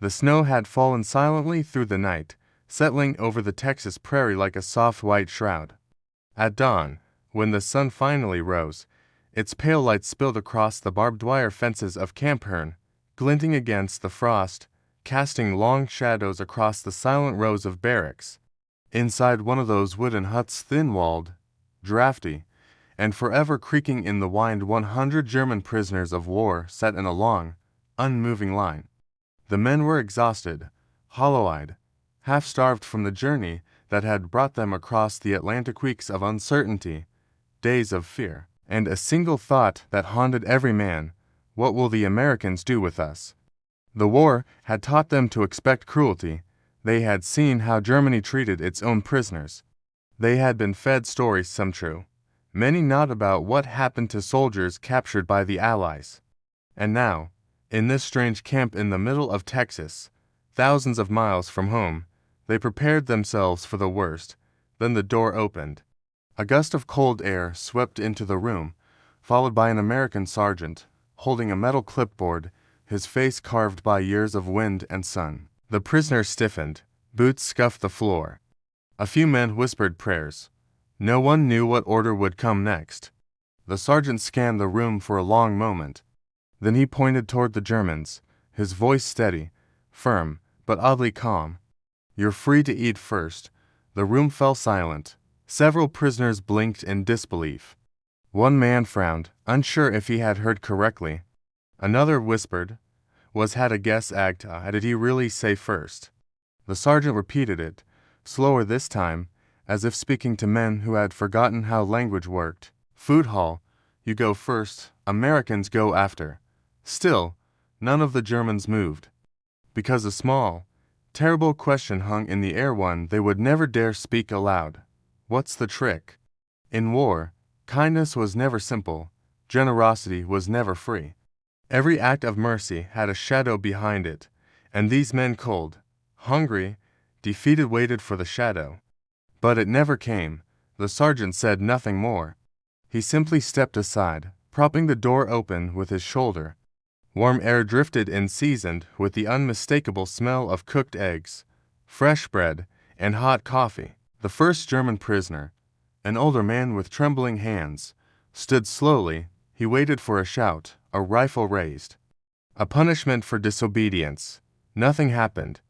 The snow had fallen silently through the night, settling over the Texas prairie like a soft white shroud. At dawn, when the sun finally rose, its pale light spilled across the barbed wire fences of Camp Hearn, glinting against the frost, casting long shadows across the silent rows of barracks. Inside one of those wooden huts, thin-walled, drafty, and forever creaking in the wind, 100 German prisoners of war sat in a long, unmoving line. The men were exhausted, hollow-eyed, half-starved from the journey that had brought them across the Atlantic, weeks of uncertainty, days of fear, and a single thought that haunted every man: what will the Americans do with us? The war had taught them to expect cruelty. They had seen how Germany treated its own prisoners. They had been fed stories, some true, many not, about what happened to soldiers captured by the Allies. And now, in this strange camp in the middle of Texas, thousands of miles from home, they prepared themselves for the worst. Then the door opened. A gust of cold air swept into the room, followed by an American sergeant, holding a metal clipboard, his face carved by years of wind and sun. The prisoners stiffened, boots scuffed the floor. A few men whispered prayers. No one knew what order would come next. The sergeant scanned the room for a long moment. Then he pointed toward the Germans, his voice steady, firm, but oddly calm. "You're free to eat first." The room fell silent. Several prisoners blinked in disbelief. One man frowned, unsure if he had heard correctly. Another whispered, had a guess act, did he really say first? The sergeant repeated it, slower this time, as if speaking to men who had forgotten how language worked. "Food hall, you go first, Americans go after." Still, none of the Germans moved, because a small, terrible question hung in the air, one they would never dare speak aloud. What's the trick? In war, kindness was never simple, generosity was never free. Every act of mercy had a shadow behind it, and these men, cold, hungry, defeated, waited for the shadow. But it never came. The sergeant said nothing more. He simply stepped aside, propping the door open with his shoulder. Warm air drifted in, seasoned with the unmistakable smell of cooked eggs, fresh bread, and hot coffee. The first German prisoner, an older man with trembling hands, stood slowly. He waited for a shout, a rifle raised. A punishment for disobedience. Nothing happened.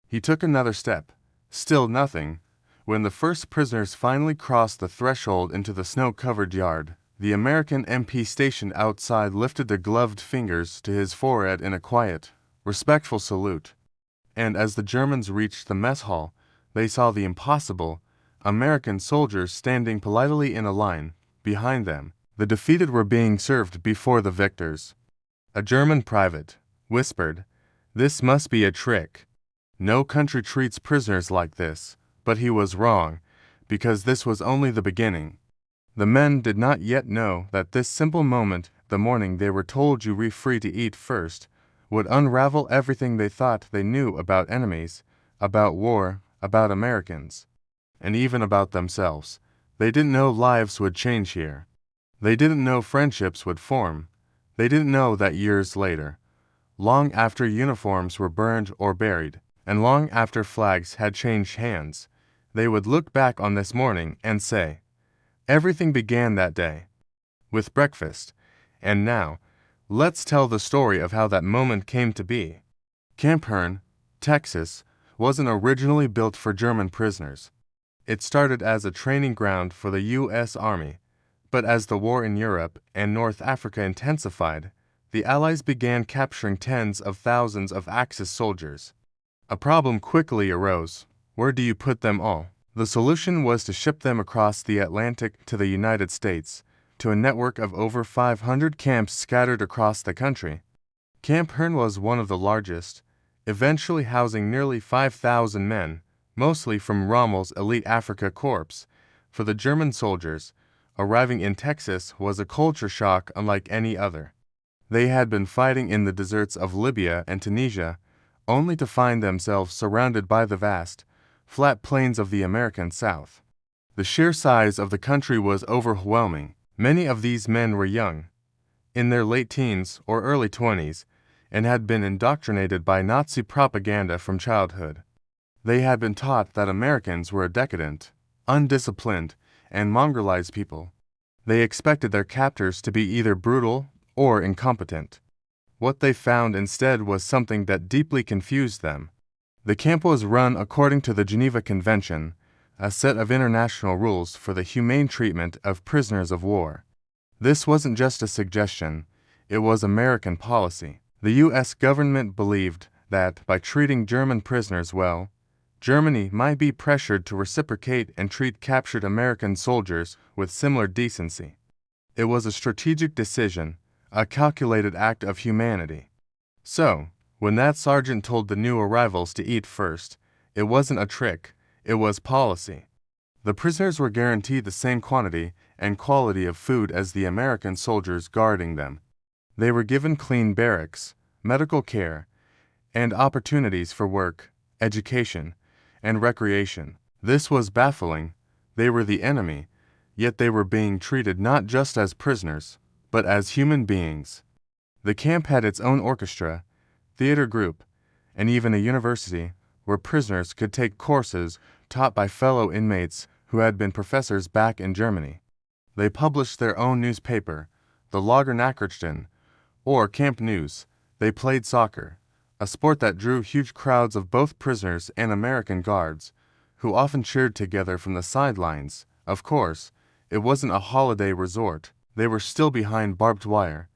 He took another step. Still nothing. When the first prisoners finally crossed the threshold into the snow-covered yard, the American MP stationed outside lifted the gloved fingers to his forehead in a quiet, respectful salute. And as the Germans reached the mess hall, they saw the impossible: American soldiers standing politely in a line. Behind them, the defeated were being served before the victors. A German private whispered, "This must be a trick. No country treats prisoners like this." But he was wrong, because this was only the beginning. The men did not yet know that this simple moment, the morning they were told "you were free to eat first," would unravel everything they thought they knew about enemies, about war, about Americans, and even about themselves. They didn't know lives would change here. They didn't know friendships would form. They didn't know that years later, long after uniforms were burned or buried, and long after flags had changed hands, they would look back on this morning and say, "Everything began that day, with breakfast." And now, let's tell the story of how that moment came to be. Camp Hearn, Texas, wasn't originally built for German prisoners. It started as a training ground for the U.S. Army, but as the war in Europe and North Africa intensified, the Allies began capturing tens of thousands of Axis soldiers. A problem quickly arose: where do you put them all? The solution was to ship them across the Atlantic to the United States, to a network of over 500 camps scattered across the country. Camp Hearn was one of the largest, eventually housing nearly 5,000 men, mostly from Rommel's elite Africa Corps. For the German soldiers, arriving in Texas was a culture shock unlike any other. They had been fighting in the deserts of Libya and Tunisia, only to find themselves surrounded by the vast, flat plains of the American South. The sheer size of the country was overwhelming. Many of these men were young, in their late teens or early 20s, and had been indoctrinated by Nazi propaganda from childhood. They had been taught that Americans were a decadent, undisciplined, and mongrelized people. They expected their captors to be either brutal or incompetent. What they found instead was something that deeply confused them. The camp was run according to the Geneva Convention, a set of international rules for the humane treatment of prisoners of war. This wasn't just a suggestion, it was American policy. The U.S. government believed that by treating German prisoners well, Germany might be pressured to reciprocate and treat captured American soldiers with similar decency. It was a strategic decision, a calculated act of humanity. So, when that sergeant told the new arrivals to eat first, it wasn't a trick, it was policy. The prisoners were guaranteed the same quantity and quality of food as the American soldiers guarding them. They were given clean barracks, medical care, and opportunities for work, education, and recreation. This was baffling. They were the enemy, yet they were being treated not just as prisoners, but as human beings. The camp had its own orchestra, theater group, and even a university where prisoners could take courses taught by fellow inmates who had been professors back in Germany. They published their own newspaper, the Lager Nachrichten, or Camp News. They played soccer, a sport that drew huge crowds of both prisoners and American guards, who often cheered together from the sidelines. Of course, it wasn't a holiday resort. They were still behind barbed wire,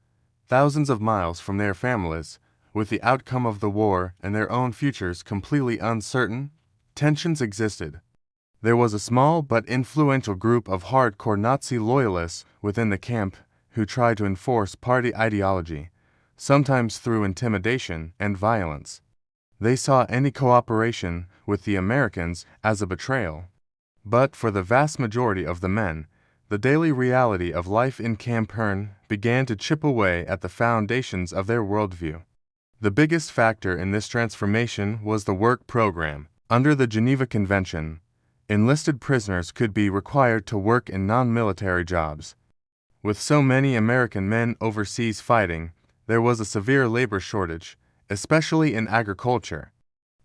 thousands of miles from their families, with the outcome of the war and their own futures completely uncertain. Tensions existed. There was a small but influential group of hardcore Nazi loyalists within the camp who tried to enforce party ideology, sometimes through intimidation and violence. They saw any cooperation with the Americans as a betrayal. But for the vast majority of the men, the daily reality of life in Camp Hearn began to chip away at the foundations of their worldview. The biggest factor in this transformation was the work program. Under the Geneva Convention, enlisted prisoners could be required to work in non-military jobs. With so many American men overseas fighting, there was a severe labor shortage, especially in agriculture.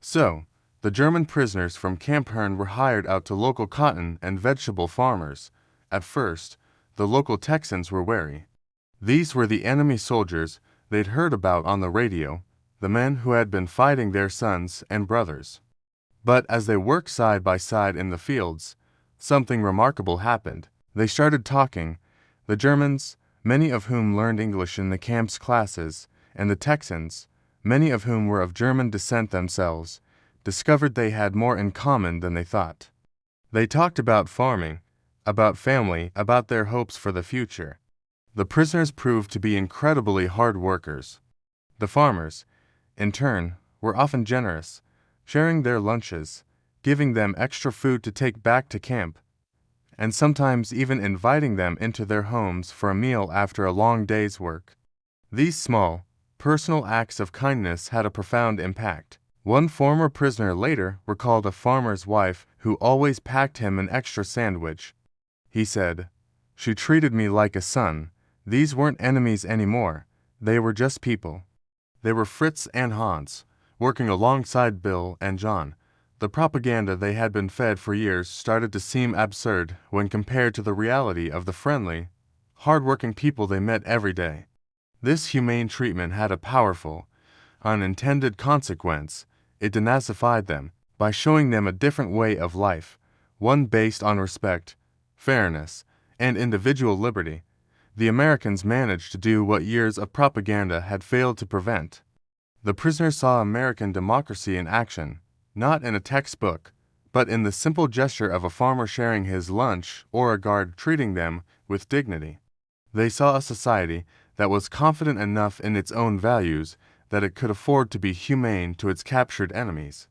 So, the German prisoners from Camp Hearn were hired out to local cotton and vegetable farmers. At first, the local Texans were wary. These were the enemy soldiers they'd heard about on the radio, the men who had been fighting their sons and brothers. But as they worked side by side in the fields, something remarkable happened. They started talking. The Germans, many of whom learned English in the camp's classes, and the Texans, many of whom were of German descent themselves, discovered they had more in common than they thought. They talked about farming, about family, about their hopes for the future. The prisoners proved to be incredibly hard workers. The farmers, in turn, were often generous, sharing their lunches, giving them extra food to take back to camp, and sometimes even inviting them into their homes for a meal after a long day's work. These small, personal acts of kindness had a profound impact. One former prisoner later recalled a farmer's wife who always packed him an extra sandwich. He said, "She treated me like a son. These weren't enemies anymore. They were just people." They were Fritz and Hans, working alongside Bill and John. The propaganda they had been fed for years started to seem absurd when compared to the reality of the friendly, hard-working people they met every day. This humane treatment had a powerful, unintended consequence. It denazified them by showing them a different way of life, one based on respect, fairness, and individual liberty. The Americans managed to do what years of propaganda had failed to prevent. The prisoners saw American democracy in action, not in a textbook, but in the simple gesture of a farmer sharing his lunch or a guard treating them with dignity. They saw a society that was confident enough in its own values that it could afford to be humane to its captured enemies.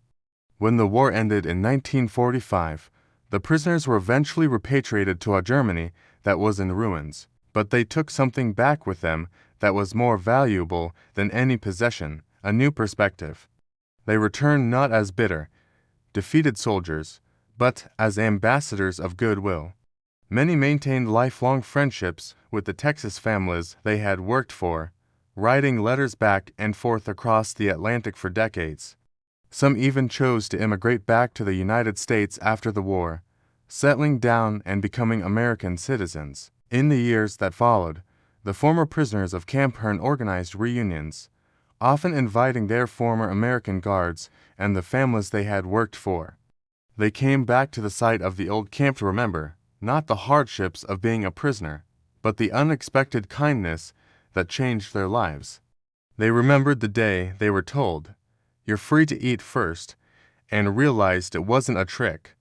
When the war ended in 1945, the prisoners were eventually repatriated to a Germany that was in ruins, but they took something back with them that was more valuable than any possession, a new perspective. They returned not as bitter, defeated soldiers, but as ambassadors of goodwill. Many maintained lifelong friendships with the Texas families they had worked for, writing letters back and forth across the Atlantic for decades. Some even chose to immigrate back to the United States after the war, settling down and becoming American citizens. In the years that followed, the former prisoners of Camp Hearn organized reunions, often inviting their former American guards and the families they had worked for. They came back to the site of the old camp to remember, not the hardships of being a prisoner, but the unexpected kindness that changed their lives. They remembered the day they were told, "You're free to eat first," and realized it wasn't a trick.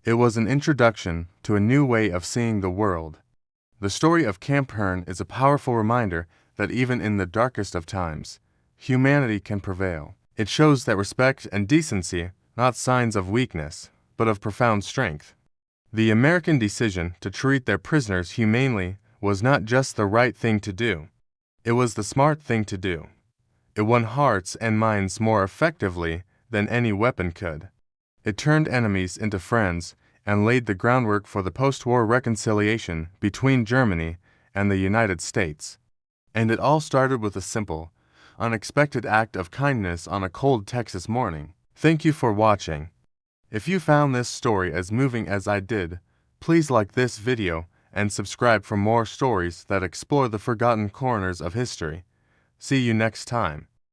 It was an introduction to a new way of seeing the world. The story of Camp Hearn is a powerful reminder that even in the darkest of times, humanity can prevail. It shows that respect and decency, not signs of weakness, but of profound strength. The American decision to treat their prisoners humanely was not just the right thing to do. It was the smart thing to do. It won hearts and minds more effectively than any weapon could. It turned enemies into friends and laid the groundwork for the post-war reconciliation between Germany and the United States. And it all started with a simple, unexpected act of kindness on a cold Texas morning. Thank you for watching. If you found this story as moving as I did, please like this video and subscribe for more stories that explore the forgotten corners of history. See you next time.